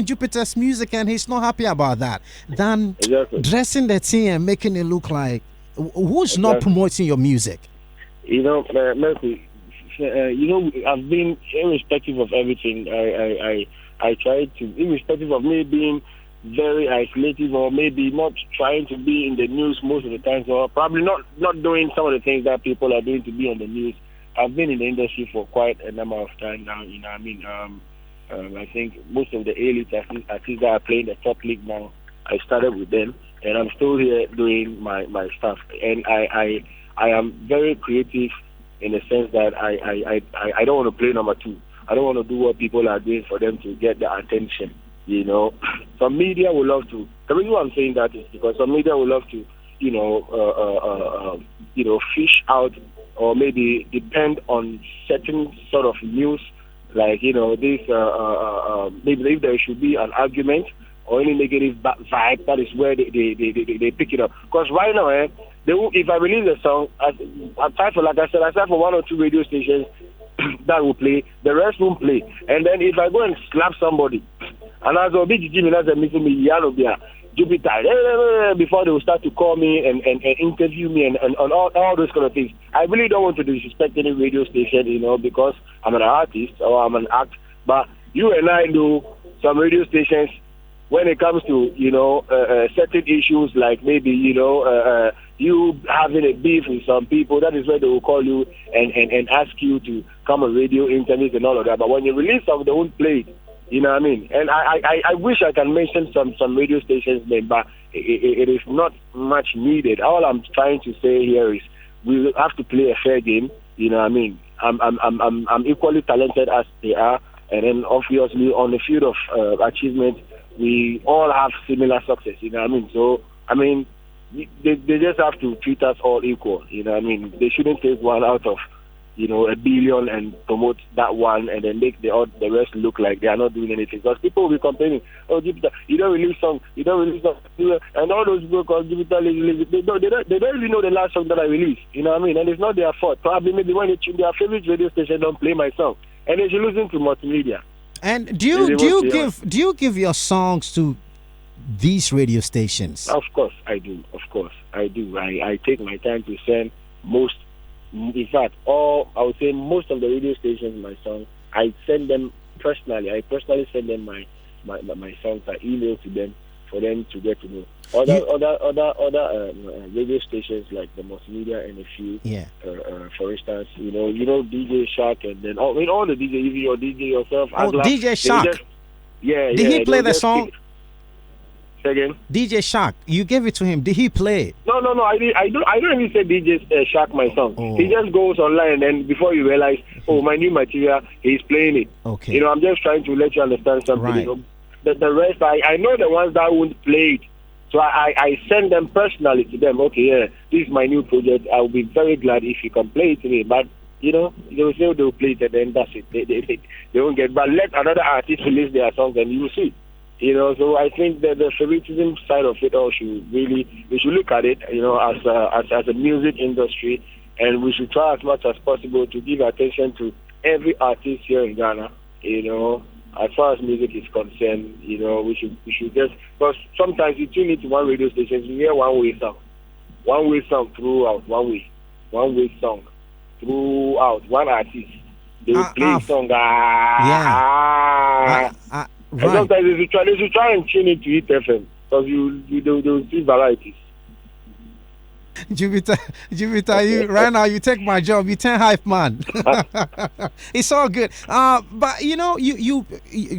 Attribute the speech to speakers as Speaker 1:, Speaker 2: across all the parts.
Speaker 1: Jupiter's music and he's not happy about that, than
Speaker 2: Exactly.
Speaker 1: dressing the thing and making it look like who's not
Speaker 2: Exactly.
Speaker 1: promoting your music?
Speaker 2: Mercy, I've been irrespective of everything. I try to, irrespective of me being very isolative or maybe not trying to be in the news most of the time, or probably not doing some of the things that people are doing to be on the news. I've been in the industry for quite a number of time now. I think most of the elite artists that are playing the top league now, I started with them, and I'm still here doing my stuff. And I am very creative in the sense that I don't want to play number two. I don't want to do what people are doing for them to get their attention. Some media would love to. The reason why I'm saying that is because some media would love to, fish out or maybe depend on certain sort of news, like this. Maybe if there should be an argument or any negative vibe, that is where they pick it up. Because right now, if I release a song, aside for one or two radio stations that will play, the rest won't play. And then if I go and slap somebody, and as a big Jimmy, as a missing me, Jupiter, before they will start to call me and interview me and all those kind of things. I really don't want to disrespect any radio station, because I'm an artist or I'm an act. But you and I know some radio stations, when it comes to certain issues, like maybe you having a beef with some people, that is where they will call you and ask you to come on radio interviews and all of that. But when you release something, they won't play it. You know what I mean? And I wish I can mention some radio stations name, but it is not much needed. All I'm trying to say here is we have to play a fair game. You know what I mean? I'm equally talented as they are, and then obviously on the field of achievement, we all have similar success. You know what I mean? So they just have to treat us all equal. You know what I mean? They shouldn't take one out of a billion and promote that one and then make the rest look like they are not doing anything. Because people will be complaining, oh, Jupiter, you don't release song, and all those people called Jupiter, they don't even know the last song that I released. You know what I mean? And it's not their fault. Probably maybe when their favorite radio station don't play my song, and they should listen to multimedia.
Speaker 1: And do you give your songs to these radio stations?
Speaker 2: Of course I do. I take my time to send in fact, I would say most of the radio stations, my songs, I send them personally. I personally send them my songs. I email to them for them to get to know. Other radio stations like the multimedia and a few.
Speaker 1: Yeah.
Speaker 2: For instance, DJ Shark and then all the DJ, even your DJ yourself.
Speaker 1: DJ Shark. Did he play the song?
Speaker 2: Again?
Speaker 1: DJ Shark, you gave it to him. Did he play it?
Speaker 2: No. I don't even say DJ Shark my song.
Speaker 1: Oh.
Speaker 2: He just goes online and then before you realize, my new material, he's playing it.
Speaker 1: Okay.
Speaker 2: I'm just trying to let you understand something.
Speaker 1: Right.
Speaker 2: The rest, I know the ones that won't play it. So I send them personally to them. Okay, yeah, this is my new project. I will be very glad if you can play it to me. But they will say they'll play it and then that's it. They won't get. But let another artist release their songs and you will see. So I think that the favoritism side of it all we should look at it, as a music industry, and we should try as much as possible to give attention to every artist here in Ghana. As far as music is concerned, we should just, because sometimes you tune into one radio station, you hear one way song throughout, one way song throughout, one artist. They will play a song.
Speaker 1: Right.
Speaker 2: And sometimes they should try and tune into it FM because you'll see varieties.
Speaker 1: Jupiter, you right now you take my job. You 10 hype man. It's all good. But you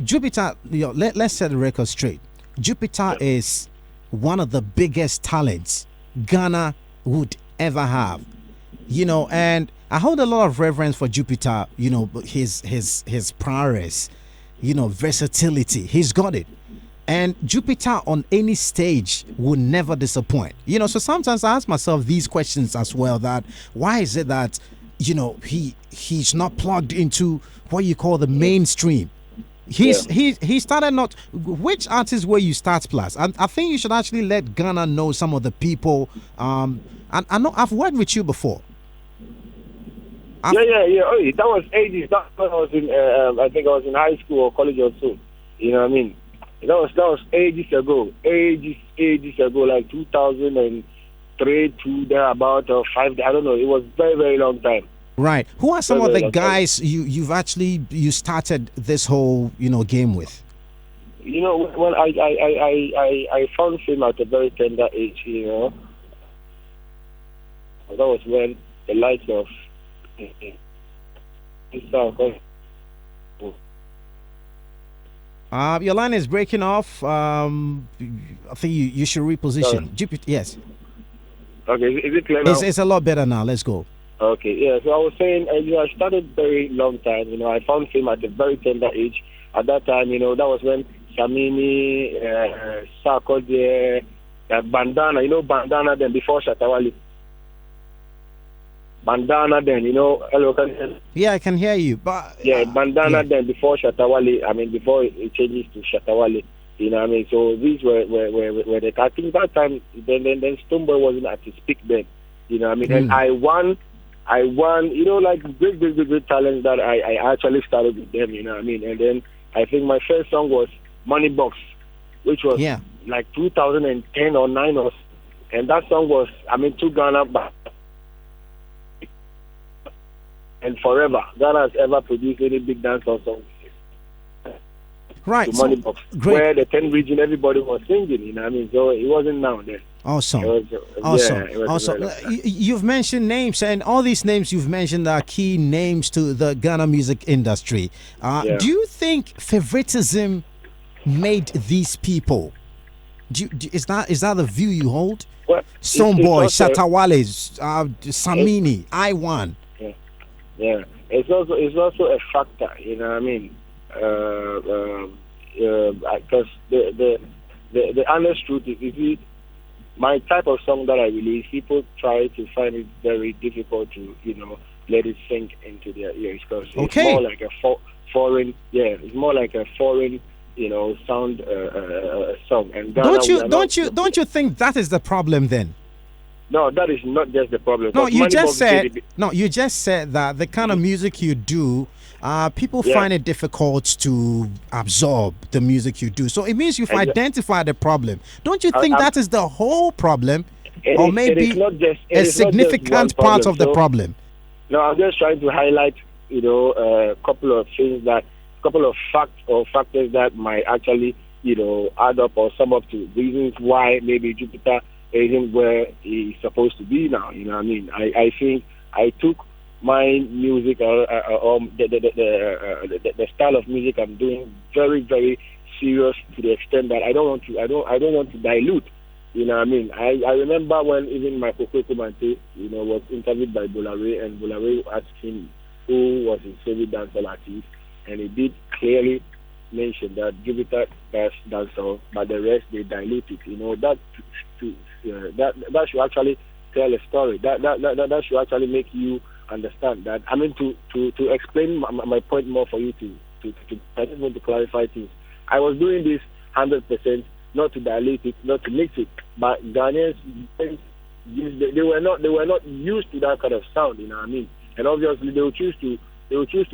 Speaker 1: Jupiter. Let's set the record straight. Jupiter is one of the biggest talents Ghana would ever have. And I hold a lot of reverence for Jupiter. His prowess. Versatility. He's got it. And Jupiter on any stage will never disappoint. So sometimes I ask myself these questions as well, that why is it that, he's not plugged into what you call the mainstream? He started not. Which artists were you start plus? I think you should actually let Ghana know some of the people. And I know I've worked with you before.
Speaker 2: Yeah. Oh, that was ages. That was when I was in, I think I was in high school or college or so. You know what I mean? That was ages ago, like 2003, two thereabout or five. I don't know. It was very very long time.
Speaker 1: Right. Who are some
Speaker 2: Very
Speaker 1: of
Speaker 2: very
Speaker 1: the
Speaker 2: long time.
Speaker 1: guys you started this whole game with?
Speaker 2: When I found fame at a very tender age. That was when the likes of
Speaker 1: Your line is breaking off. I think you should reposition. Jupiter, yes,
Speaker 2: okay, is it clear now?
Speaker 1: it's a lot better now. Let's go.
Speaker 2: Okay, yeah. So I was saying, I started very long time. I found fame at a very tender age. At that time, that was when Samini, Sarkodie, Bandana, Bandana. Then before Shatawali, Bandana. Then hello, can you hear me?
Speaker 1: Yeah, I can hear you. But
Speaker 2: Yeah, Bandana.
Speaker 1: yeah.
Speaker 2: Then before Shatawali, before it changes to Shatawali. So these were the. I think that time then Stoneboy wasn't at his peak then. And I won, like great talents that I actually started with them, And then I think my first song was Money Box, which was
Speaker 1: Yeah.
Speaker 2: like 2010 or 9 or, and that song was, to Ghana, and forever. Ghana has ever produced any big dance song
Speaker 1: Right.
Speaker 2: to
Speaker 1: So,
Speaker 2: Money Box,
Speaker 1: great.
Speaker 2: where the 10 region everybody was singing, So it wasn't now then.
Speaker 1: Awesome.
Speaker 2: It was,
Speaker 1: Awesome.
Speaker 2: yeah, it was
Speaker 1: Awesome.
Speaker 2: very long time.
Speaker 1: You've mentioned names, and all these names you've mentioned are key names to the Ghana music industry.
Speaker 2: Yeah.
Speaker 1: Do you think favoritism made these people? Is that the view you hold?
Speaker 2: Well,
Speaker 1: Stoneboy,
Speaker 2: it's also-
Speaker 1: Shatawale, Samini, I One.
Speaker 2: Yeah, it's also a factor, because the honest truth is, my type of song that I release, people try to find it very difficult to, let it sink into their ears, because it's more like a foreign, it's more like a foreign, sound song. And Ghana,
Speaker 1: Don't you think that is the problem then?
Speaker 2: No, that is not just the problem.
Speaker 1: No,
Speaker 2: 'cause
Speaker 1: you
Speaker 2: Money
Speaker 1: just
Speaker 2: Box
Speaker 1: said
Speaker 2: did it.
Speaker 1: no. You just said that the kind of music you do, people
Speaker 2: Yeah.
Speaker 1: find it difficult to absorb the music you do. So it means you've identified the problem. Don't you think that is the whole problem, or maybe a significant part of the problem?
Speaker 2: No, I'm just trying to highlight, a couple of things couple of factors that might actually, add up or sum up to reasons why maybe Jupiter isn't where he's supposed to be now. I think I took my music or the style of music I'm doing very very serious, to the extent that I don't want to dilute. I remember when even my Koko Kumante, was interviewed by Bolare, and Bolare asked him who was his favorite dancer artist, and he did clearly mention that Jupiter does dancehall, but the rest they dilute it. That should actually tell a story. That should actually make you understand that. To explain my point more for you I just want to clarify things. I was doing this 100%, not to dilute it, not to mix it, but Ghanaians, they were not used to that kind of sound, and obviously they would choose to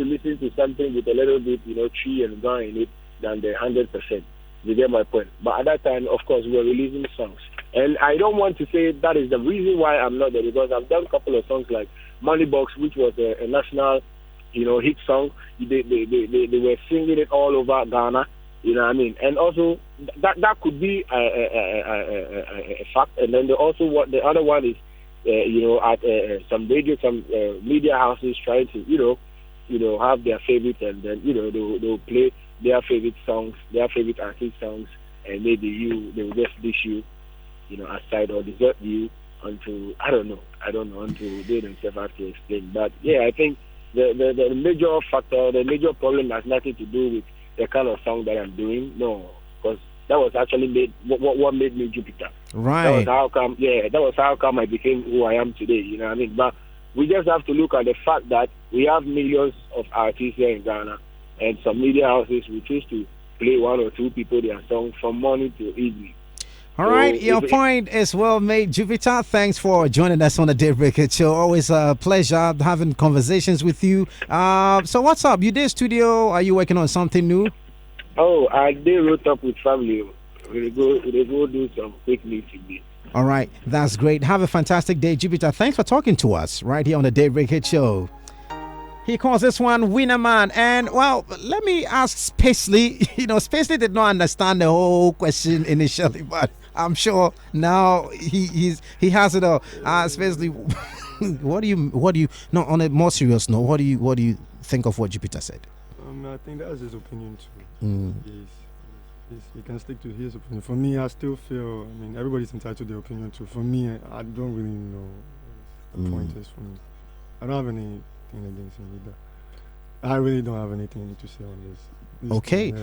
Speaker 2: listen to something with a little bit, tree and gun in it than the 100%. You get my point. But at that time, of course, we were releasing songs. And I don't want to say that is the reason why I'm not there, because I've done a couple of songs like Money Box, which was a national, hit song. They were singing it all over Ghana, And also, that could be a fact. And then the other one is, at some radio, some media houses trying to, have their favorites, and then, they'll play their favorite songs, their favorite artist songs, and maybe they will just dish you, aside, or desert you until, I don't know, until they themselves have to explain. But yeah, I think the major factor, the major problem has nothing to do with the kind of song that I'm doing. No, because that was actually what made me Jupiter.
Speaker 1: Right.
Speaker 2: That was how come I became who I am today. But we just have to look at the fact that we have millions of artists here in Ghana, and some media houses will choose to play one or two people their song from morning to evening.
Speaker 1: All right, your point is well made, Jupiter. Thanks for joining us on the Daybreaker Show. Always a pleasure having conversations with you. So what's up? You did studio? Are you working on something new?
Speaker 2: Oh, I did root up with family. We go do some quick meeting.
Speaker 1: All right, that's great. Have a fantastic day, Jupiter. Thanks for talking to us right here on the Daybreak Hit Show. He calls this one Winner Man. And, well, let me ask Spacely. Spacely did not understand the whole question initially, but I'm sure now he has it all. Spacely, what do you, no, on a more serious note, what do you think of what Jupiter said?
Speaker 3: I think that's his opinion too. He can stick to his opinion. For me, I still feel, everybody's entitled to their opinion too. For me, I don't really know what the point is for me. I don't have anything against him either. I really don't have anything to say on this.
Speaker 1: Okay.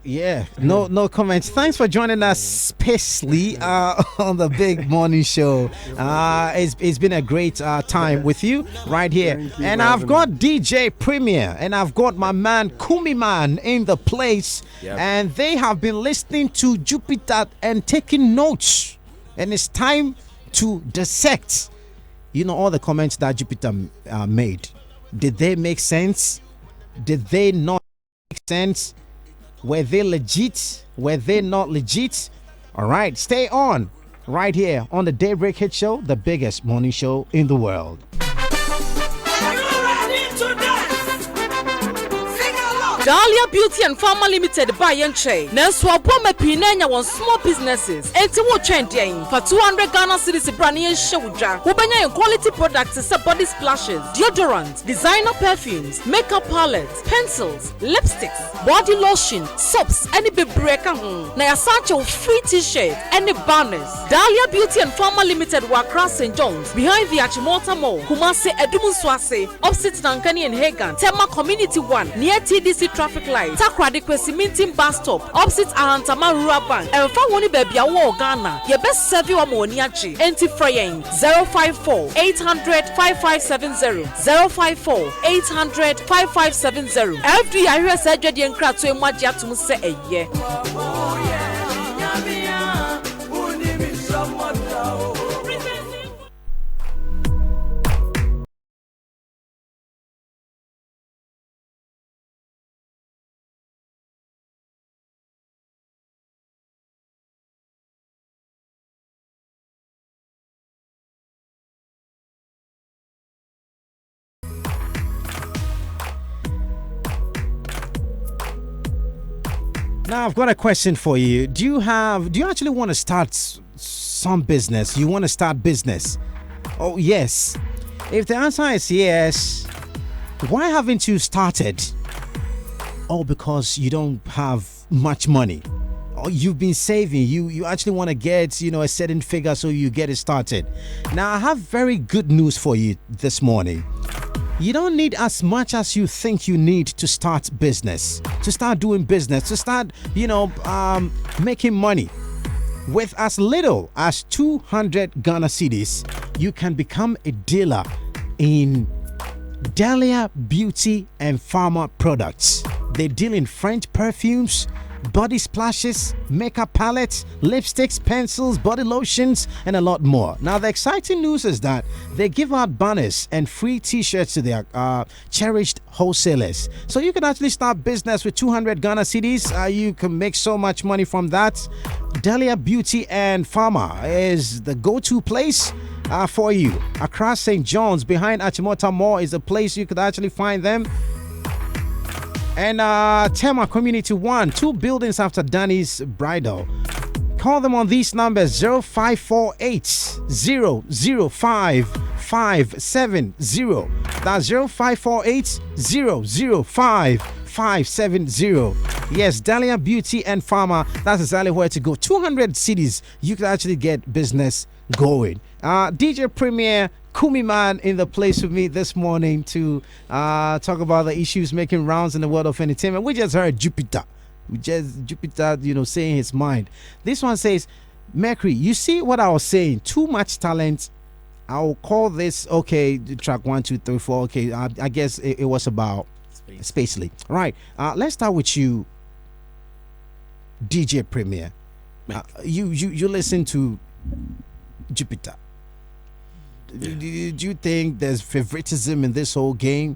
Speaker 3: Yeah,
Speaker 1: no comments. Thanks for joining us, Spacely, on the Big Morning Show. It's been a great time with you right here. And I've got DJ Premier and I've got my man Kumi Man in the place. Yep. And they have been listening to Jupiter and taking notes. And it's time to dissect, all the comments that Jupiter made. Did they make sense? Did they not make sense? Were they legit? Were they not legit? All right, stay on right here on the Daybreak Hit Show, the biggest morning show in the world.
Speaker 4: Dahlia Beauty and Pharma Limited by Yenche. Nenso aboma pinenya won small businesses. Enti wo twendien for 200 Ghana cedis brani en shewja. Wo benya quality products such body splashes, deodorants, designer perfumes, makeup palettes, pencils, lipsticks, body lotion, soaps, any bebreka ho. Na yasanche free t-shirt, any banners. Dahlia Beauty and Pharma Limited wa across St. John's behind the Achimota Mall, Kumasi Edumuswase, opposite Nankani and Hagan, Tema Community 1 near TDC traffic light. Takrade Kwesi Minting bus stop opposite Ahantama Rural Bank. And fa woni baby awo Ghana. Ye best serve you amoni achi. Enti frayen 054 800 5570 054 800 5570. Every I hear said jedi enkra to emwaji atum se eye.
Speaker 1: Now I've got a question for you. Do you actually want to start some business? You want to start business? Oh yes. If the answer is yes, why haven't you started? Oh, because you don't have much money. Oh, you've been saving. You actually want to get, a certain figure so you get it started. Now I have very good news for you this morning. You don't need as much as you think you need to start business, to start doing business, to start, making money. With as little as 200 Ghana cedis, you can become a dealer in Dahlia Beauty and Pharma products. They deal in French perfumes, body splashes, makeup palettes, lipsticks, pencils, body lotions, and a lot more. Now, the exciting news is that they give out banners and free t-shirts to their cherished wholesalers. So you can actually start business with 200 Ghana cedis. You can make so much money from that. Dahlia Beauty and Pharma is the go-to place for you. Across St. John's, behind Achimota Mall, is a place you could actually find them. And Tema Community 1, 2 buildings after Danny's Bridal. Call them on these numbers: 0548 005 570. That's 0548 005 570. Yes, Dahlia Beauty and Pharma. That's exactly where to go. 200 cities, you can actually get business going. DJ Premier Kumi Man in the place with me this morning to talk about the issues making rounds in the world of entertainment. We just heard Jupiter, saying his mind. This one says, Mercury, you see what I was saying? Too much talent. I'll call this, okay, track 1, 2, 3, 4. Okay, I guess it was about Spacely. Right. Let's start with you, DJ Premier. You listen to Jupiter. Do you think there's favoritism in this whole game?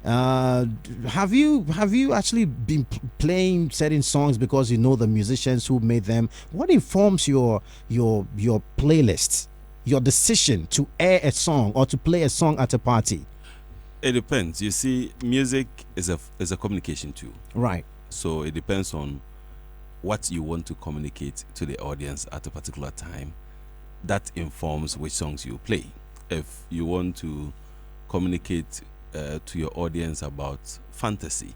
Speaker 1: Have you actually been playing certain songs because you know the musicians who made them? What informs your playlist, your decision to air a song or to play a song at a party?
Speaker 5: It depends. You see, music is a communication tool.
Speaker 1: Right.
Speaker 5: So it depends on what you want to communicate to the audience at a particular time. That informs which songs you play. If you want to communicate to your audience about fantasy,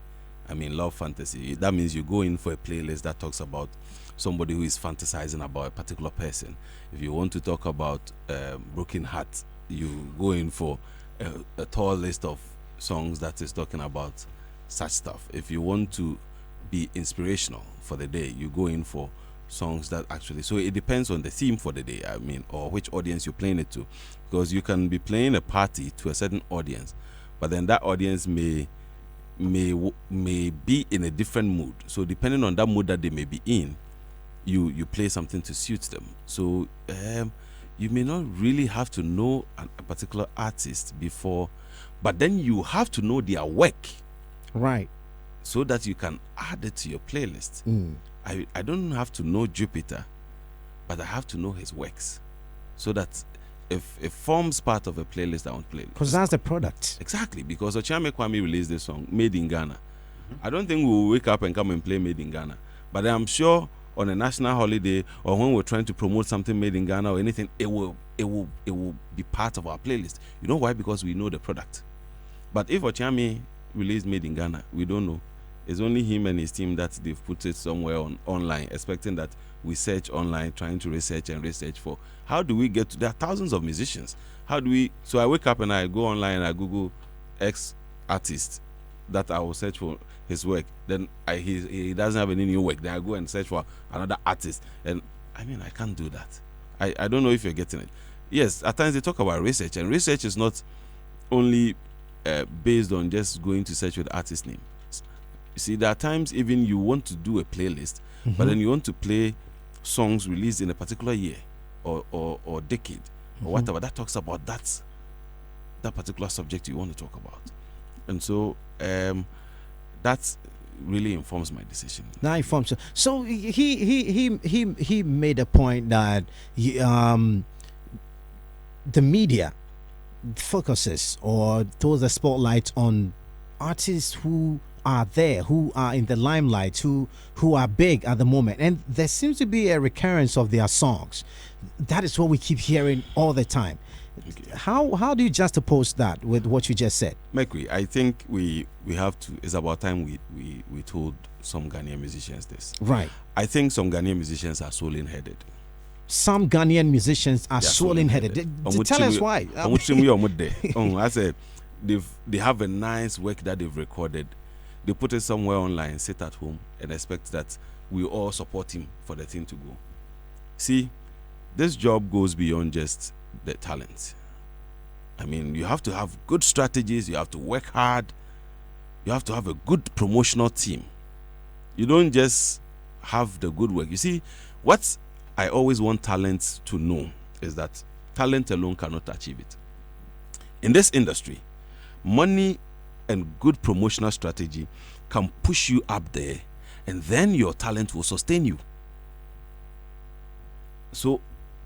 Speaker 5: love fantasy, that means you go in for a playlist that talks about somebody who is fantasizing about a particular person. If you want to talk about broken heart, you go in for a tall list of songs that is talking about such stuff. If you want to be inspirational for the day, you go in for songs that actually, so it depends on the theme for the day, or which audience you're playing it to, because you can be playing a party to a certain audience, but then that audience may be in a different mood. So depending on that mood that they may be in, you play something to suit them. So you may not really have to know a particular artist before, but then you have to know their work,
Speaker 1: right,
Speaker 5: so that you can add it to your playlist. I don't have to know Jupiter, but I have to know his works, so that if it forms part of a playlist, I won't play it.
Speaker 1: Because that's the product.
Speaker 5: Exactly, because Ochame Kwame released this song, Made in Ghana. I don't think we'll wake up and come and play Made in Ghana, but I'm sure on a national holiday or when we're trying to promote something made in Ghana or anything, it will be part of our playlist. You know why? Because we know the product. But if Ochame released Made in Ghana, we don't know. It's only him and his team that they've put it somewhere online, expecting that we search online, trying to research for how do we get to. There are thousands of musicians. How do we? So I wake up and I go online and I Google X artist that I will search for his work. Then he doesn't have any new work. Then I go and search for another artist. And I can't do that. I don't know if you're getting it. Yes, at times they talk about research, and research is not only based on just going to search with the artist name. You see, there are times even you want to do a playlist, but then you want to play songs released in a particular year or decade or whatever that talks about that particular subject you want to talk about. And so that really informs my decision.
Speaker 1: Now informs. So he made a point that the media focuses or throws the spotlight on artists who are there, who are in the limelight, who are big at the moment, and there seems to be a recurrence of their songs. That is what we keep hearing all the time. Okay. How do you juxtapose that with what you just said?
Speaker 5: Mekwi, I think we have to. It's about time we told some Ghanaian musicians this.
Speaker 1: Right.
Speaker 5: I think some Ghanaian musicians are swollen-headed.
Speaker 1: Some Ghanaian musicians are swollen-headed. Tell us why.
Speaker 5: I said they have a nice work that they've recorded. They put it somewhere online, sit at home, and expect that we all support him for the thing to go. See, this job goes beyond just the talent. You have to have good strategies, you have to work hard, you have to have a good promotional team. You don't just have the good work. You see, what I always want talent to know is that talent alone cannot achieve it. In this industry, money and good promotional strategy can push you up there, and then your talent will sustain you. So,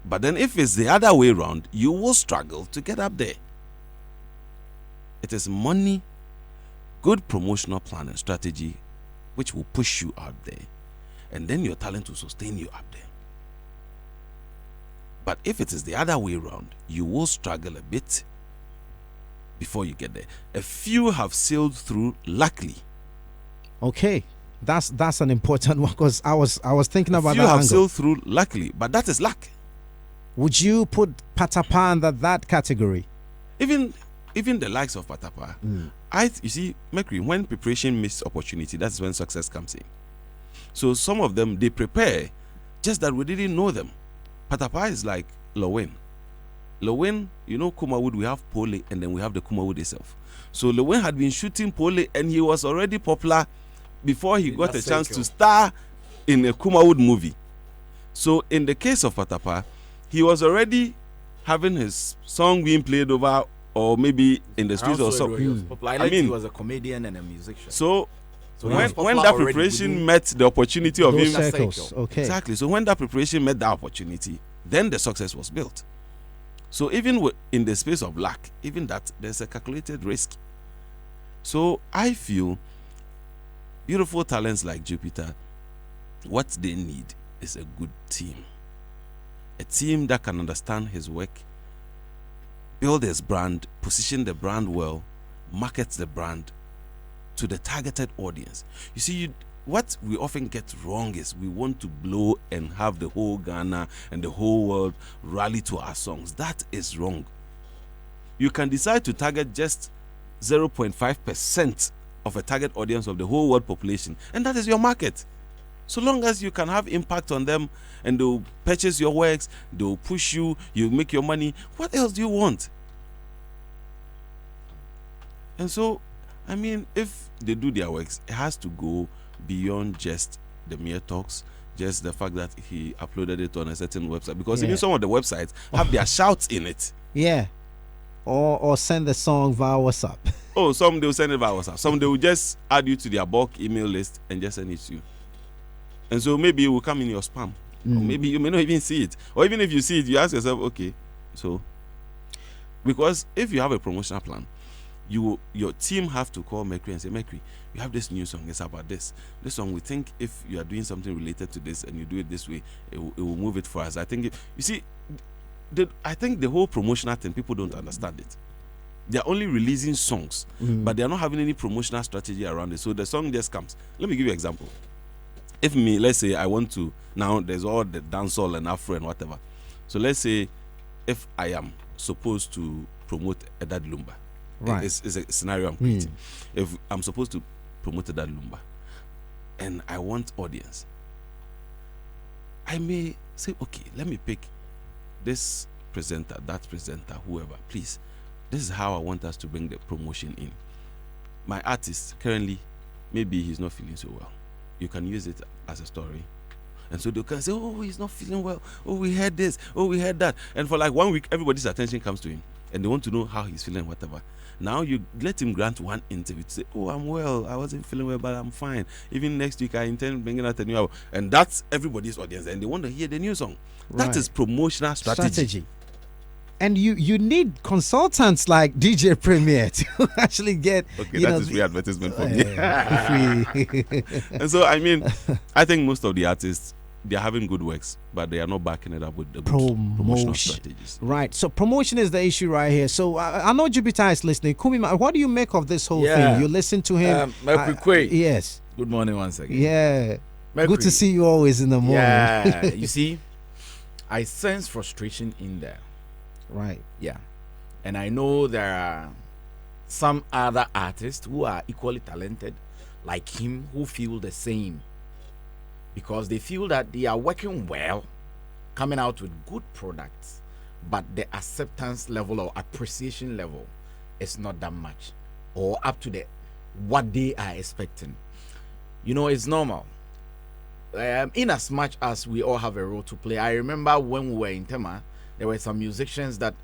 Speaker 5: but then if it's the other way around, you will struggle to get up there. It is money, good promotional plan and strategy which will push you up there, and then your talent will sustain you up there. But if it is the other way around, you will struggle a bit before you get there. A few have sailed through luckily. Okay,
Speaker 1: that's an important one, because I was thinking about that.
Speaker 5: You have sailed through luckily, but that is luck.
Speaker 1: Would you put Patapaa under that category?
Speaker 5: Even the likes of Patapaa. You see, Mercury, when preparation meets opportunity, that's when success comes in. So some of them, they prepare, just that we didn't know them. Patapaa is like Lowen. Lowen, Kumawood, we have Pole, and then we have the Kumawood itself. So Lowen had been shooting Pole, and he was already popular before he got a chance to star in a Kumawood movie. So in the case of Patapaa, he was already having his song being played over or maybe in the streets or
Speaker 6: Also,
Speaker 5: so.
Speaker 6: he was popular. I mean, he was a comedian and a musician.
Speaker 5: So
Speaker 6: So he was
Speaker 5: when
Speaker 6: popular
Speaker 5: that
Speaker 6: already
Speaker 5: preparation
Speaker 6: within
Speaker 5: met the opportunity of
Speaker 1: Those
Speaker 5: him,
Speaker 1: circles. Okay.
Speaker 5: exactly. So when that preparation met that opportunity, then the success was built. So even in the space of luck, even that there's a calculated risk. So I feel beautiful talents like Jupiter, what they need is a good team. A team that can understand his work, build his brand, position the brand well, market the brand to the targeted audience. You see, what we often get wrong is we want to blow and have the whole Ghana and the whole world rally to our songs. That is wrong. You can decide to target just 0.5% of a target audience of the whole world population, and that is your market. So long as you can have impact on them and they'll purchase your works, they'll push you, you make your money, what else do you want? And so, I mean, if they do their works, it has to go beyond just the mere talks, just the fact that he uploaded it on a certain website. Because even some of the websites have their shouts in it.
Speaker 1: Yeah. Or send the song via WhatsApp.
Speaker 5: Oh, some they'll send it via WhatsApp. Some they will just add you to their bulk email list and just send it to you. And so maybe it will come in your spam. Or maybe you may not even see it. Or even if you see it, you ask yourself, okay, so. Because if you have a promotional plan, your team have to call Mercury and say, Mercury, you have this new song, it's about this. This song, we think if you are doing something related to this and you do it this way, it will move it for us. I think, you see, I think the whole promotional thing, people don't understand it. They're only releasing songs, but they're not having any promotional strategy around it. So the song just comes. Let me give you an example. If let's say I want to, now there's all the dancehall and afro and whatever. So let's say if I am supposed to promote Edad Lumba,
Speaker 1: right?
Speaker 5: It's a scenario I'm creating. If I'm supposed to promote Edad Lumba and I want audience, I may say, okay, let me pick this presenter, that presenter, whoever, please. This is how I want us to bring the promotion in. My artist currently, maybe he's not feeling so well. You can use it as a story. And so they can say, oh, he's not feeling well. Oh, we heard this. Oh, we heard that. And for like 1 week, everybody's attention comes to him. And they want to know how he's feeling, whatever. Now you let him grant one interview to say, oh, I'm well. I wasn't feeling well, but I'm fine. Even next week, I intend bringing out a new album. And that's everybody's audience. And they want to hear the new song. Right. That is promotional strategy. And
Speaker 1: you need consultants like DJ Premier to actually get.
Speaker 5: Okay, that is free advertisement for me. And so, I mean, I think most of the artists, they're having good works, but they are not backing it up with the promotional strategies.
Speaker 1: Right. So promotion is the issue right here. So I know Jupiter is listening. Kumi, what do you make of this whole thing? You listen to him. Yes.
Speaker 6: Good morning once again.
Speaker 1: Yeah.
Speaker 6: Mercury.
Speaker 1: Good to see you always in the morning.
Speaker 6: Yeah. You see, I sense frustration in there.
Speaker 1: Right.
Speaker 6: Yeah. And I know there are some other artists who are equally talented like him who feel the same, because they feel that they are working well, coming out with good products, but the acceptance level or appreciation level is not that much or up to what they are expecting. You know, it's normal. In as much as we all have a role to play. I remember when we were in Tema, there were some musicians that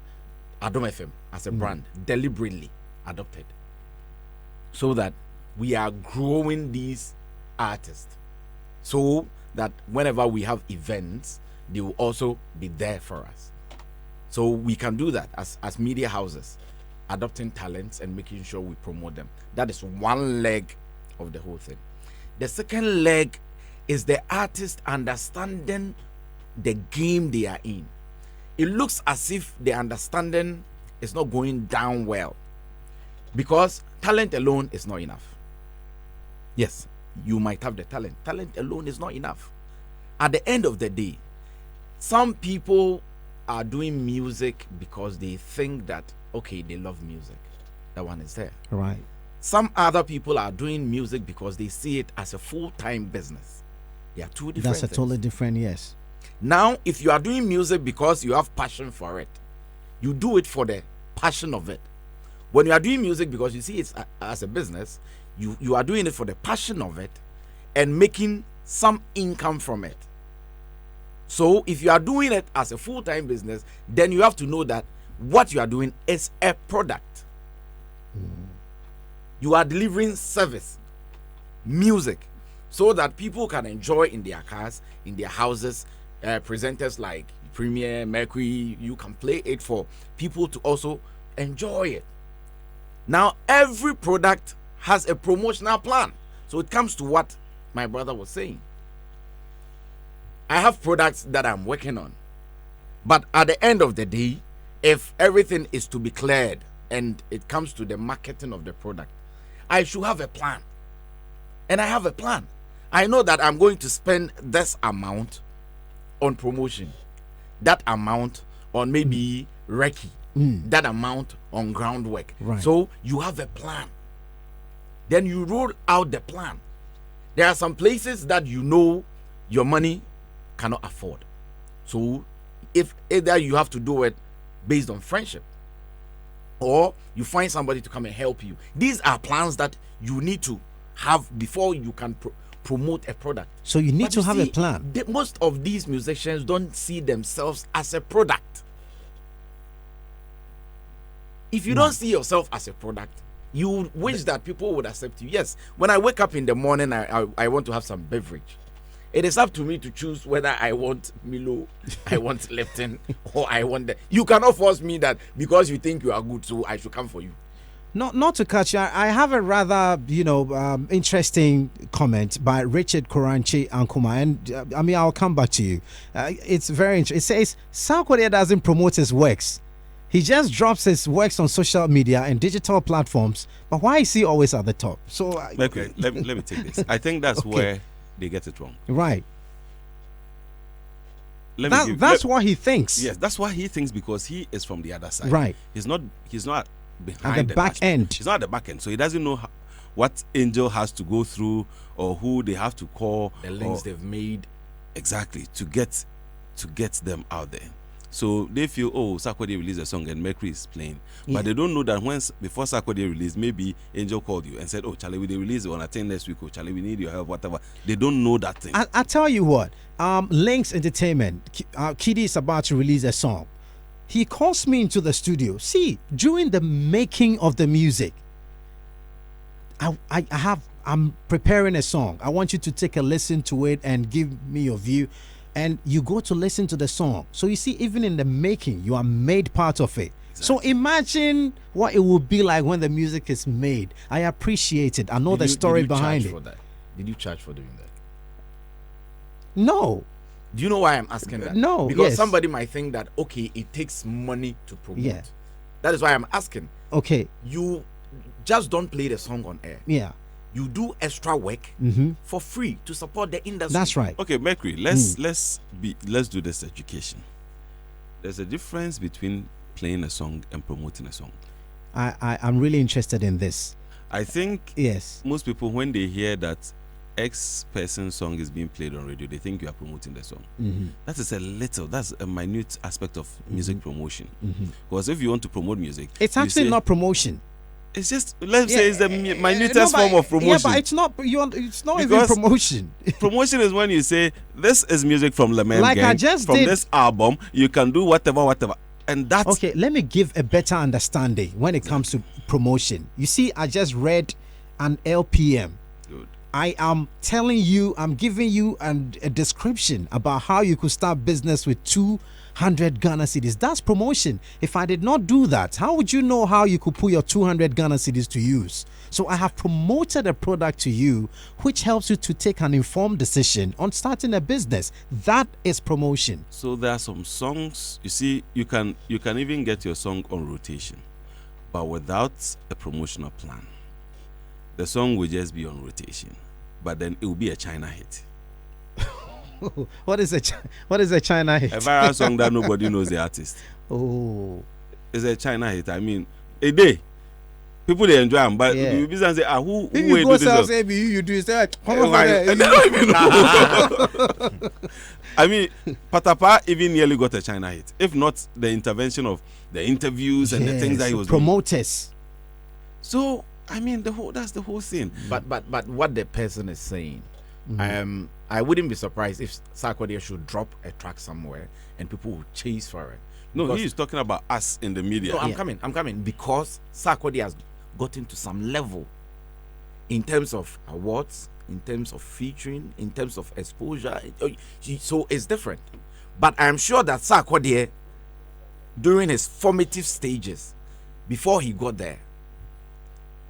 Speaker 6: Adom FM as a brand deliberately adopted, so that we are growing these artists, so that whenever we have events, they will also be there for us. So we can do that as media houses, adopting talents and making sure we promote them. That is one leg of the whole thing. The second leg is the artist understanding the game they are in. It looks as if the understanding is not going down well, because talent alone is not enough. Yes, you might have the talent. Talent alone is not enough. At the end of the day, some people are doing music because they think that, okay, they love music. That one is there.
Speaker 1: Right.
Speaker 6: Some other people are doing music because they see it as a full-time business. They are two different things.
Speaker 1: Totally different, yes.
Speaker 6: Now, if you are doing music because you have passion for it, you do it for the passion of it. When you are doing music because you see it as a business, you are doing it for the passion of it and making some income from it. So if you are doing it as a full-time business, then you have to know that what you are doing is a product. You are delivering service, music, so that people can enjoy in their cars, in their houses. Presenters like Premier, Mercury, you can play it for people to also enjoy it. Now, every product has a promotional plan. So it comes to what my brother was saying. I have products that I'm working on. But at the end of the day, if everything is to be cleared and it comes to the marketing of the product, I should have a plan. And I have a plan. I know that I'm going to spend this amount on promotion, that amount on maybe recce, that amount on groundwork.
Speaker 1: Right.
Speaker 6: So you have a plan. Then you roll out the plan. There are some places that you know your money cannot afford. So if either you have to do it based on friendship, or you find somebody to come and help you. These are plans that you need to have before you can promote a product.
Speaker 1: So you need
Speaker 6: But
Speaker 1: to
Speaker 6: you
Speaker 1: have
Speaker 6: see,
Speaker 1: a plan.
Speaker 6: Most of these musicians don't see themselves as a product. If you don't see yourself as a product, you wish that people would accept you. Yes, when I wake up in the morning, I want to have some beverage. It is up to me to choose whether I want Milo, I want Lipton, or I want the. You cannot force me that because you think you are good, so I should come for you.
Speaker 1: Not to catch you. I have a rather, interesting comment by Richard Koranchi Ankuma, and I mean, I'll come back to you. It's very interesting. It says Sarkodie doesn't promote his works. He just drops his works on social media and digital platforms. But why is he always at the top? So
Speaker 5: Okay, let me take this. I think that's
Speaker 1: Okay.
Speaker 5: where they get it wrong.
Speaker 1: right.
Speaker 5: That's
Speaker 1: what he thinks.
Speaker 5: Yes, that's why he thinks, because he is from the other side.
Speaker 1: Right.
Speaker 5: He's not behind
Speaker 1: At the back
Speaker 5: dashboard.
Speaker 1: end.
Speaker 5: He's not at the back end, so he doesn't know what Angel has to go through or who they have to call.
Speaker 6: The links
Speaker 5: or-
Speaker 6: they've made.
Speaker 5: exactly to get them out there. So they feel, oh, Sarkodie released a song and Mercury is playing,
Speaker 1: Yeah.
Speaker 5: but they don't know that before Sarkodie released, maybe Angel called you and said, oh, Charlie, we release it on a 10 next week. Oh, Charlie, we need your help, whatever. They don't know that thing.
Speaker 1: I tell you what, Links Entertainment, Kiddy is about to release a song. He calls me into the studio. See, during the making of the music, I'm preparing a song. I want you to take a listen to it and give me your view. And you go to listen to the song. So you see, even in the making, you are made part of it. So imagine what it would be like when the music is made. I appreciate it. I know the story behind it.
Speaker 6: For that? Did you charge for doing that?
Speaker 1: No.
Speaker 6: Do you know why I'm asking that?
Speaker 1: No,
Speaker 6: Because
Speaker 1: yes.
Speaker 6: somebody might think that, okay, it takes money to promote.
Speaker 1: Yeah.
Speaker 6: That is why I'm asking.
Speaker 1: Okay.
Speaker 6: You just don't play the song on air.
Speaker 1: Yeah.
Speaker 6: You do extra work for free to support the industry.
Speaker 1: That's right.
Speaker 5: Okay, Mercury, let's do this education. There's a difference between playing a song and promoting a song.
Speaker 1: I'm really interested in this.
Speaker 5: I think
Speaker 1: Yes.
Speaker 5: most people, when they hear that X person's song is being played on radio, they think you are promoting the song. That's a minute aspect of music promotion. Because if you want to promote music,
Speaker 1: It's
Speaker 5: you
Speaker 1: actually
Speaker 5: say-
Speaker 1: not promotion.
Speaker 5: It's just, let's say it's the minutest
Speaker 1: No, but-
Speaker 5: form of promotion.
Speaker 1: Yeah, but it's not. It's not even
Speaker 5: Because-
Speaker 1: promotion.
Speaker 5: Promotion is when you say, this is music from Lemon
Speaker 1: Like I
Speaker 5: Gang,
Speaker 1: just
Speaker 5: from
Speaker 1: did-
Speaker 5: this album, you can do whatever. And that's
Speaker 1: Okay, let me give a better understanding when it comes to promotion. You see, I just read an LPM.
Speaker 5: good.
Speaker 1: I am telling you, I'm giving you a description about how you could start business with 200 Ghana cedis. That's promotion. If I did not do that, how would you know how you could put your 200 Ghana cedis to use? So I have promoted a product to you, which helps you to take an informed decision on starting a business. That is promotion.
Speaker 5: So there are some songs, you see, you can even get your song on rotation, but without a promotional plan, the song will just be on rotation, but then it will be a China hit.
Speaker 1: What is a China hit?
Speaker 5: A viral song that nobody knows the artist.
Speaker 1: Oh,
Speaker 5: It's a China hit. I mean, a day. People they enjoy them, but
Speaker 1: Yeah.
Speaker 5: you business say, who
Speaker 1: if
Speaker 5: will
Speaker 1: you
Speaker 5: do
Speaker 1: go
Speaker 5: this?
Speaker 1: sell
Speaker 5: song?
Speaker 1: say you do it. Say, come
Speaker 5: Oh
Speaker 1: over
Speaker 5: my-
Speaker 1: there.
Speaker 5: they don't even know. I mean, Patapa even nearly got a China hit. If not the intervention of the interviews and the things that he was doing.
Speaker 1: promoters.
Speaker 5: So I mean, that's the whole thing.
Speaker 6: But what the person is saying, I wouldn't be surprised if Sarkodie should drop a track somewhere and people will chase for it.
Speaker 5: No,
Speaker 6: Because-
Speaker 5: he is talking about us in the media.
Speaker 6: No, I'm coming because Sarkodie has gotten to some level in terms of awards, in terms of featuring, in terms of exposure. So it's different. But I'm sure that Sarkodie, during his formative stages, before he got there,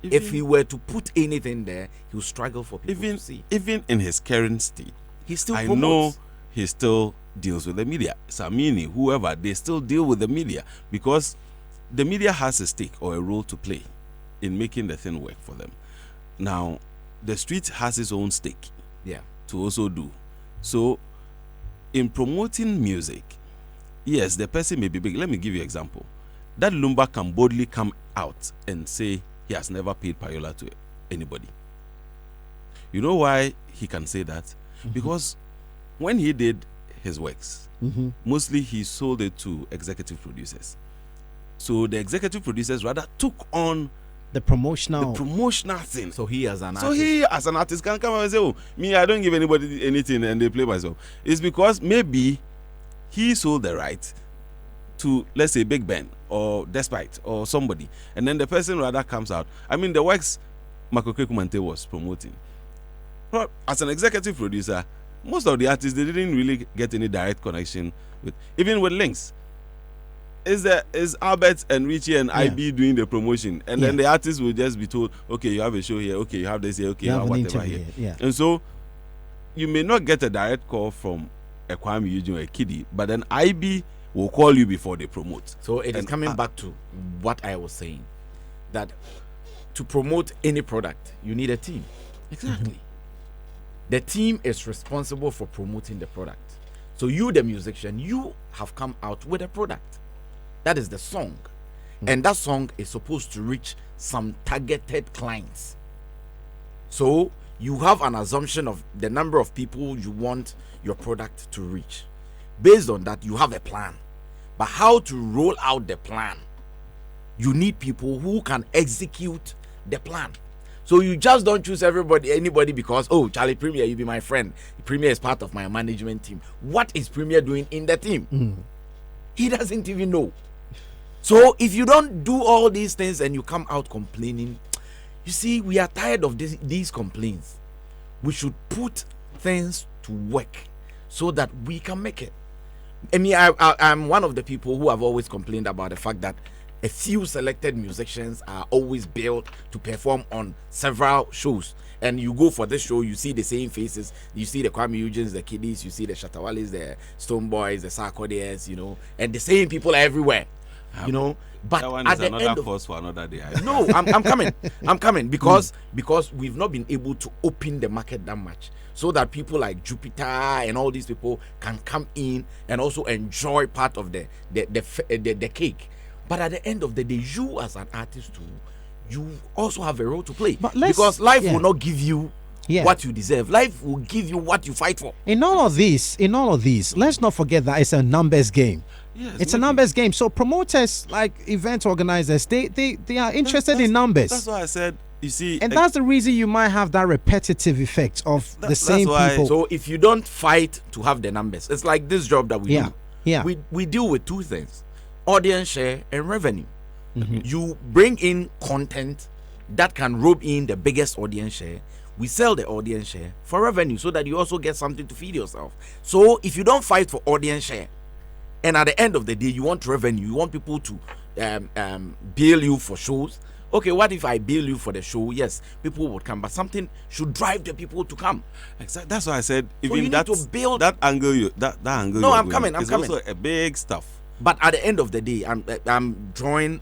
Speaker 6: if he were to put anything there, he would struggle for people to see.
Speaker 5: Even in his current state,
Speaker 6: He still
Speaker 5: I
Speaker 6: promotes.
Speaker 5: know he still deals with the media. Samini, whoever, they still deal with the media because the media has a stake or a role to play in making the thing work for them. Now, the street has its own stake
Speaker 6: Yeah.
Speaker 5: to also do. So, in promoting music, yes, the person may be big. Let me give you an example. That Lumba can boldly come out and say he has never paid payola to anybody. You know why he can say that? Because when he did his works, mostly he sold it to executive producers. So the executive producers rather took on
Speaker 1: The promotional.
Speaker 5: the promotional thing.
Speaker 6: So he as an
Speaker 5: So
Speaker 6: artist.
Speaker 5: he, as an artist, can come and say, "Oh, me, I don't give anybody anything, and they play myself." It's because maybe he sold the right to, let's say, Big Ben or Despite or somebody, and then the person rather comes out. I mean, the works Makokwe Kumante was promoting. But as an executive producer, most of the artists, they didn't really get any direct connection with, even with links. Is Albert and Richie and IB doing the promotion, and then the artist will just be told, okay, you have a show here, okay, you have this here, okay, you have
Speaker 1: an
Speaker 5: whatever
Speaker 1: interview
Speaker 5: here.
Speaker 1: here, yeah.
Speaker 5: And so you may not get a direct call from a Kwame Eugene or a Kiddy, but then IB will call you before they promote.
Speaker 6: So it is
Speaker 5: And
Speaker 6: coming back to what I was saying, that to promote any product, you need a team.
Speaker 5: Exactly.
Speaker 6: The team is responsible for promoting the product. So you, the musician, you have come out with a product. That is the song. And that song is supposed to reach some targeted clients. So you have an assumption of the number of people you want your product to reach. Based on that, you have a plan. But how to roll out the plan? You need people who can execute the plan. So you just don't choose anybody because, oh, Charlie Premier, you be my friend. Premier is part of my management team. What is Premier doing in the team? He doesn't even know. So if you don't do all these things and you come out complaining, you see, we are tired of these complaints. We should put things to work so that we can make it. I mean, I'm one of the people who have always complained about the fact that a few selected musicians are always billed to perform on several shows. And you go for this show, you see the same faces. You see the Kwame Eugenes, the Kiddies, you see the Shatawalis, the Stone Boys, the Sarkodians, you know, and the same people are everywhere, you know. But
Speaker 5: That one
Speaker 6: at
Speaker 5: is
Speaker 6: the
Speaker 5: another
Speaker 6: end of,
Speaker 5: course for another day.
Speaker 6: no, I'm coming. I'm coming because we've not been able to open the market that much, so that people like Jupiter and all these people can come in and also enjoy part of the cake. But at the end of the day, you as an artist too, you also have a role to play,
Speaker 1: But
Speaker 6: because life will not give you
Speaker 1: Yeah.
Speaker 6: what you deserve. Life will give you what you fight for.
Speaker 1: In all of this, let's not forget that it's a numbers game.
Speaker 5: Yes,
Speaker 1: It's a
Speaker 5: maybe.
Speaker 1: numbers game. So promoters, like event organizers, they are interested in numbers.
Speaker 5: That's why I said, you see,
Speaker 1: And that's the reason you might have that repetitive effect of the
Speaker 5: That's
Speaker 1: same
Speaker 5: why-
Speaker 1: people.
Speaker 6: So if you don't fight to have the numbers, it's like this job that we
Speaker 1: Yeah,
Speaker 6: do.
Speaker 1: yeah.
Speaker 6: We deal with two things: audience share and revenue. You bring in content that can rope in the biggest audience share. We sell the audience share for revenue so that you also get something to feed yourself. So if you don't fight for audience share, and at the end of the day you want revenue, you want people to bill you for shows. Okay, what if I bill you for the show? Yes, people would come, but something should drive the people to come.
Speaker 5: exactly. That's why I said,
Speaker 6: you
Speaker 5: even
Speaker 6: need
Speaker 5: that
Speaker 6: to build-
Speaker 5: that angle, that angle.
Speaker 6: No,
Speaker 5: you're
Speaker 6: I'm
Speaker 5: going
Speaker 6: coming, I'm
Speaker 5: is
Speaker 6: coming.
Speaker 5: also a big stuff.
Speaker 6: But at the end of the day, I'm drawing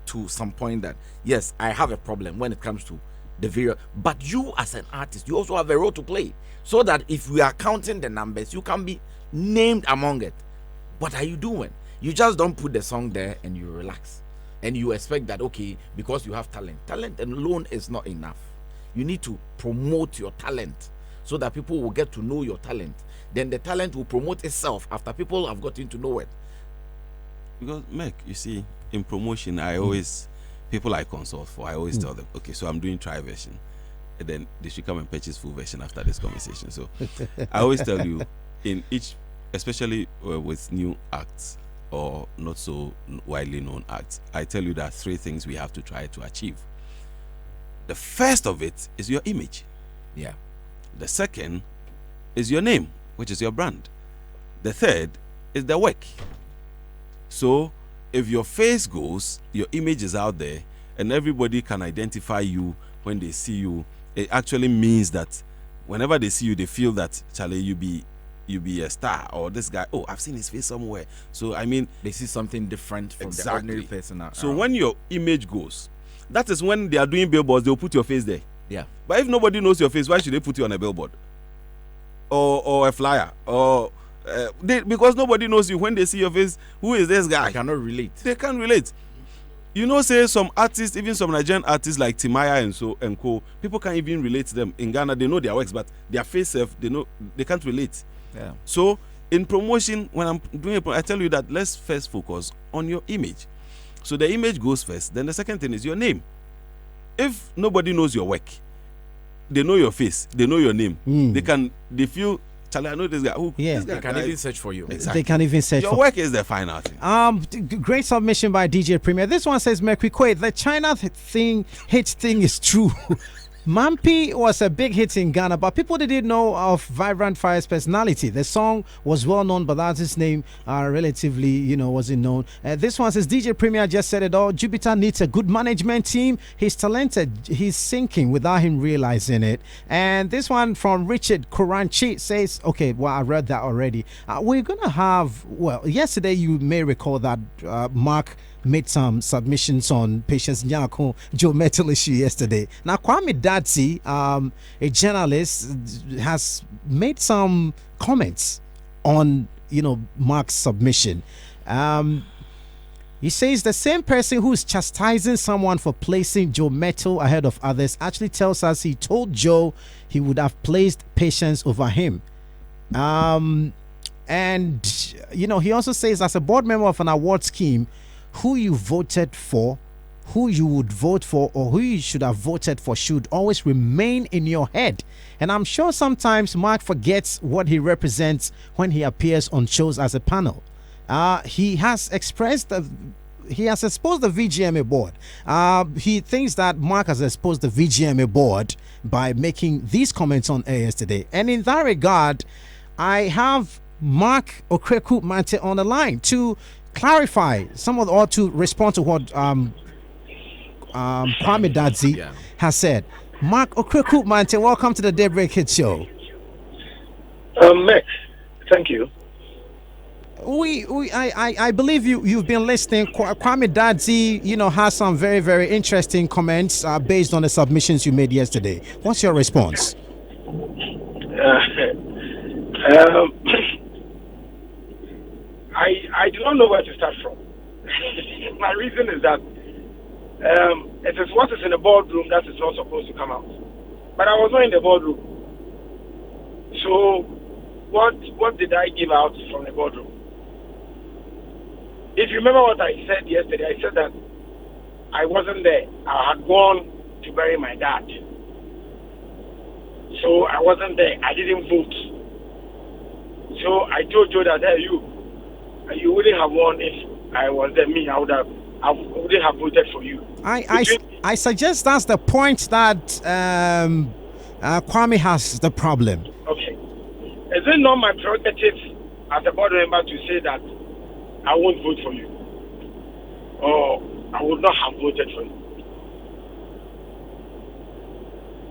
Speaker 6: to some point that yes, I have a problem when it comes to the various. But you as an artist, you also have a role to play, so that if we are counting the numbers, you can be named among it. What are you doing? You just don't put the song there and you relax, and you expect that okay, because you have talent. Talent alone is not enough. You need to promote your talent so that people will get to know your talent. Then the talent will promote itself after people have gotten to know it.
Speaker 5: Because, Meg, you see, in promotion, I always, people I consult for, I always tell them, okay, so I'm doing tri version. and then they should come and purchase full version after this conversation. So I always tell you, in each, especially with new acts or not so widely known acts, I tell you there are 3 things we have to try to achieve. The first of it is your image.
Speaker 6: Yeah.
Speaker 5: The second is your name, which is your brand. The third is the work. So if your face goes, your image is out there, and everybody can identify you when they see you, it actually means that whenever they see you, they feel that, Charlie, you be a star, or this guy, oh, I've seen his face somewhere. So I mean,
Speaker 6: They see something different from the ordinary person.
Speaker 5: So when your image goes, that is when they are doing billboards, they'll put your face there.
Speaker 6: Yeah.
Speaker 5: But if nobody knows your face, why should they put you on a billboard or a flyer? Or because nobody knows you. When they see your face, who is this guy?
Speaker 6: I cannot relate.
Speaker 5: They can't relate. You know, say some artists, even some Nigerian artists like Timaya and co, people can't even relate to them. In Ghana, they know their works, but their face self, they can't relate.
Speaker 6: Yeah.
Speaker 5: So in promotion, when I'm doing it, I tell you that let's first focus on your image. So the image goes first. Then the second thing is your name. If nobody knows your work, they know your face, they know your name. They feel, Charlie, I know this guy.
Speaker 1: Yeah.
Speaker 5: This guy
Speaker 6: They can even search for you.
Speaker 5: Exactly.
Speaker 1: They can even search
Speaker 5: Your
Speaker 1: for.
Speaker 5: work is the final thing.
Speaker 1: Great submission by DJ Premier. This one says, Mercury Quaid, the China hit thing is true. Mampi was a big hit in Ghana, but people didn't know of Vibrant Fire's personality. The song was well known, but that's his name relatively, wasn't known. This one says, DJ Premier just said it all. Jupiter needs a good management team. He's talented. He's sinking without him realizing it. And this one from Richard Kuranchi says, okay, well, I read that already. We're going to have, yesterday you may recall that Mark made some submissions on Patience Nyako Joe Metal issue yesterday. Now Kwame Dadzi, a journalist, has made some comments on Mark's submission. He says the same person who's chastising someone for placing Joe Metal ahead of others actually tells us he told Joe he would have placed Patience over him. And he also says, as a board member of an award scheme, who you voted for, who you would vote for, or who you should have voted for should always remain in your head. And I'm sure sometimes Mark forgets what he represents when he appears on shows as a panel. He has exposed the VGMA board. He thinks that Mark has exposed the VGMA board by making these comments on air yesterday. And in that regard, I have Mark Okreku Mante on the line to clarify or to respond to what Kwame Dadzi has said. Mark Okreku Mante, welcome to the Daybreak Hit Show.
Speaker 2: Max, thank you.
Speaker 1: I believe you've been listening. Kwame Dadzi, has some very, very interesting comments based on the submissions you made yesterday. What's your response?
Speaker 2: I do not know where to start from. My reason is that it is what is in the boardroom that is not supposed to come out. But I was not in the boardroom. So what did I give out from the boardroom? If you remember what I said yesterday, I said that I wasn't there. I had gone to bury my dad. So I wasn't there. I didn't vote. So I told Joe that, hey, you wouldn't have won if I was there. I wouldn't have voted for you.
Speaker 1: I suggest that's the point that Kwame has the problem.
Speaker 2: Okay. Is it not my prerogative as a board member to say that I won't vote for you? Or I would not have voted for you?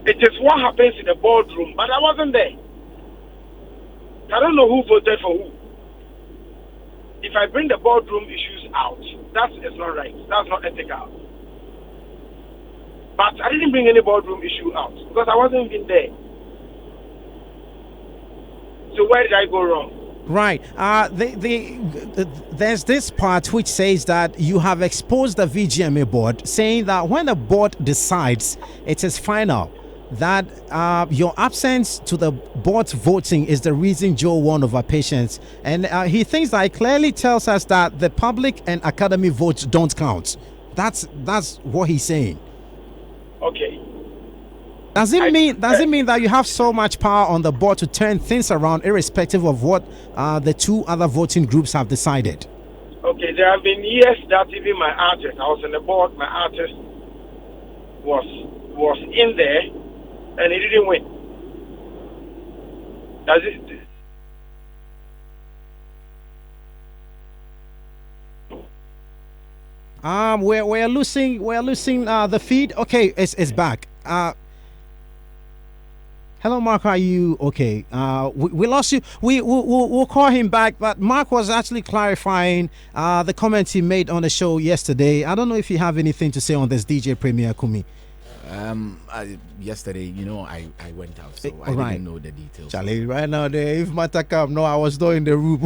Speaker 2: It is what happens in the boardroom, but I wasn't there. I don't know who voted for who. If I bring the boardroom issues out, that is not right. That's not ethical. But I didn't bring any boardroom issue out because I wasn't even there. So where did I go wrong?
Speaker 1: Right. There's this part which says that you have exposed the VGMA board, saying that when the board decides it is final, that your absence to the board's voting is the reason Joe won over Patience. And he thinks that it clearly tells us that the public and academy votes don't count. That's what he's saying.
Speaker 2: Okay.
Speaker 1: Does it mean that you have so much power on the board to turn things around, irrespective of what the two other voting groups have decided?
Speaker 7: Okay, there have been years that even my artist, I was on the board, my artist was in there, and he didn't win. Does it?
Speaker 1: We're losing the feed. Okay, it's back. Hello, Mark. Are you okay? We lost you. We'll call him back. But Mark was actually clarifying the comments he made on the show yesterday. I don't know if you have anything to say on this, DJ Premier Kumi.
Speaker 6: Yesterday, I went out, so I didn't know the details.
Speaker 1: Charlie, right now, if matter come, no, I was not in the room.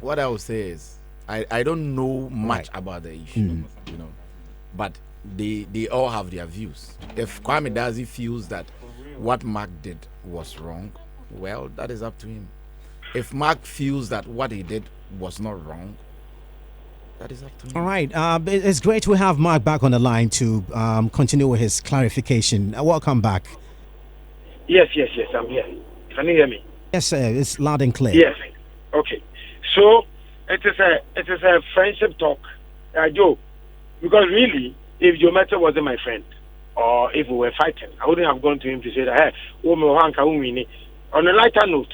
Speaker 6: What I would say is, I don't know much about the issue, but they all have their views. If Kwame Dazi feels that what Mark did was wrong, well, that is up to him. If Mark feels that what he did was not wrong, that is up to him.
Speaker 1: All right. It's great to have Mark back on the line to continue with his clarification. Welcome back.
Speaker 7: Yes, I'm here. Can you hear me?
Speaker 1: Yes, sir. It's loud and clear.
Speaker 7: Yes. Okay. So it is a friendship talk, Joe. Because really, if Joe Meta wasn't my friend, or if we were fighting, I wouldn't have gone to him to say that, hey, on a lighter note.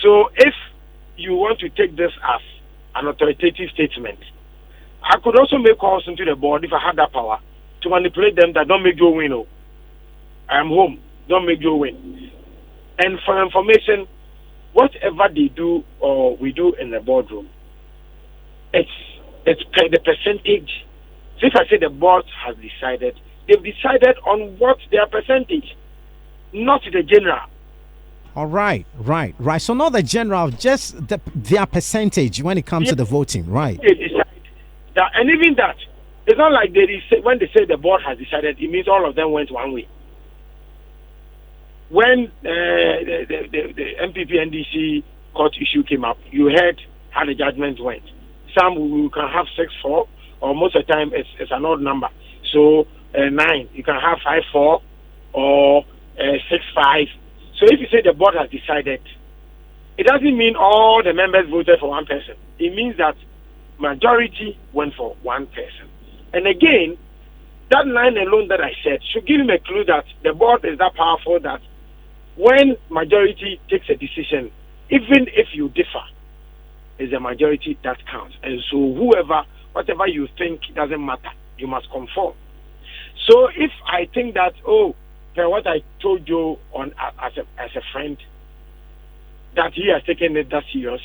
Speaker 7: So if you want to take this as an authoritative statement, I could also make calls into the board if I had that power to manipulate them that don't make Joe win. Oh, I am home, don't make Joe win. And for information, whatever they do or we do in the boardroom, it's the percentage. So if I say the board has decided, they've decided on what their percentage, not the general.
Speaker 1: All right. So not the general, just their percentage when it comes to the voting, right?
Speaker 7: They decide that, and even that, it's not like when they say the board has decided, it means all of them went one way. When the MPP NDC court issue came up, you heard how the judgment went. Some you can have 6-4, or most of the time it's an odd number. So 9, you can have 5-4 or 6-5. So if you say the board has decided, it doesn't mean all the members voted for one person. It means that majority went for one person. And again, that line alone that I said should give him a clue that the board is that powerful that when majority takes a decision, even if you differ, it's the majority that counts. And so whatever you think doesn't matter, you must conform. So if I think that, what I told you on as a friend, that he has taken it that serious,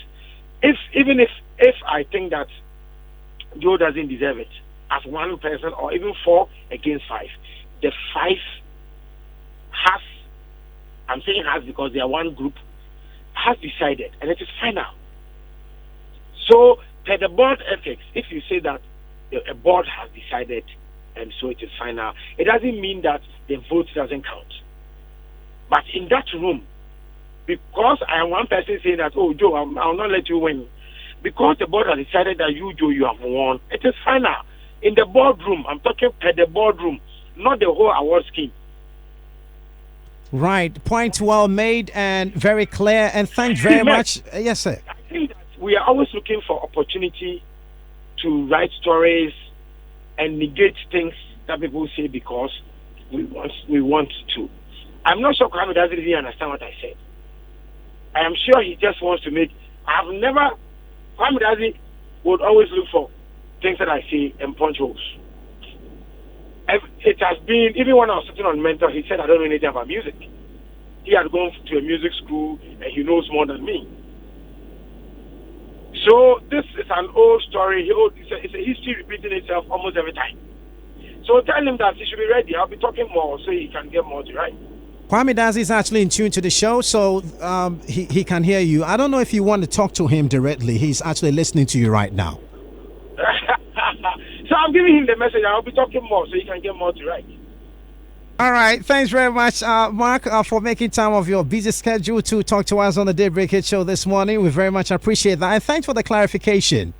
Speaker 7: even if I think that Joe doesn't deserve it as one person or even 4 against 5, the 5 has, I'm saying has because they are one group, has decided, and it is final. So per the board ethics, if you say that a board has decided and so it is final, it doesn't mean that the vote doesn't count. But in that room, because I am one person saying that, Joe, I'll not let you win, because the board has decided that Joe, you have won, it is final. In the boardroom, I'm talking per the boardroom, not the whole award scheme.
Speaker 1: Right. Point well made and very clear. And thanks very much. Yes, sir.
Speaker 7: I think that we are always looking for opportunity to write stories and negate things that people say because we want to. I'm not sure Kwame doesn't really understand what I said. I am sure he just wants to make. Kwame Dazi would always look for things that I say and punch holes. It has been, even when I was sitting on Mentor, he said I don't know anything about music. He had gone to a music school and he knows more than me. So this is an old story. It's a history repeating itself almost every time. So tell him that he should be ready. I'll be talking more so he can get more to write.
Speaker 1: Kwame Dazi is actually in tune to the show, so he can hear you. I don't know if you want to talk to him directly. He's actually listening to you right now.
Speaker 7: So I'm giving him the message. I'll be talking more so he can get more to write.
Speaker 1: All right. Thanks very much, Mark, for making time of your busy schedule to talk to us on the Daybreak Hit Show this morning. We very much appreciate that. And thanks for the clarification.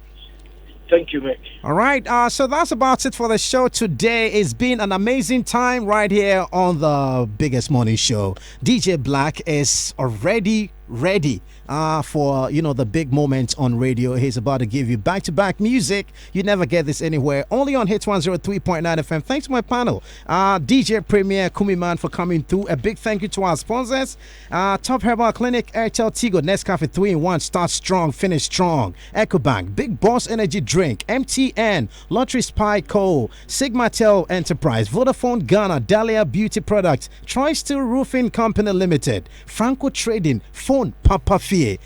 Speaker 7: Thank you, Mick.
Speaker 1: All right, so that's about it for the show today. It's been an amazing time right here on the biggest morning show. DJ Black is already ready for the big moment on radio. He's about to give you back-to-back music. You never get this anywhere, only on Hits 103.9 FM. Thanks to my panel, DJ Premier Kumiman, for coming through. A big thank you to our sponsors, Top Herbal Clinic, Airtel Tigo, Nescafe 3-in-1, start strong, finish strong, EcoBank, Big Boss Energy Drink, MTN, Lottery Spy Co, Sigmatel Enterprise, Vodafone Ghana, Dahlia Beauty Products, Troy Steel Roofing Company Limited, Franco Trading, Phone Papa Fie.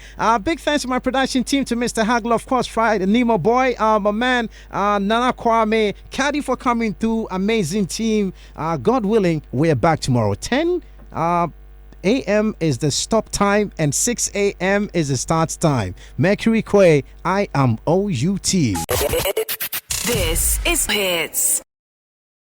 Speaker 1: Big thanks to my production team, to Mr. Hagler, of course, Friday, Nemo Boy, my man, Nana Kwame, Caddy, for coming through. Amazing team. God willing, we're back tomorrow. 10 a.m. is the stop time and 6 a.m. is the start time. Mercury Quay, I am OUT.
Speaker 8: This is Hits.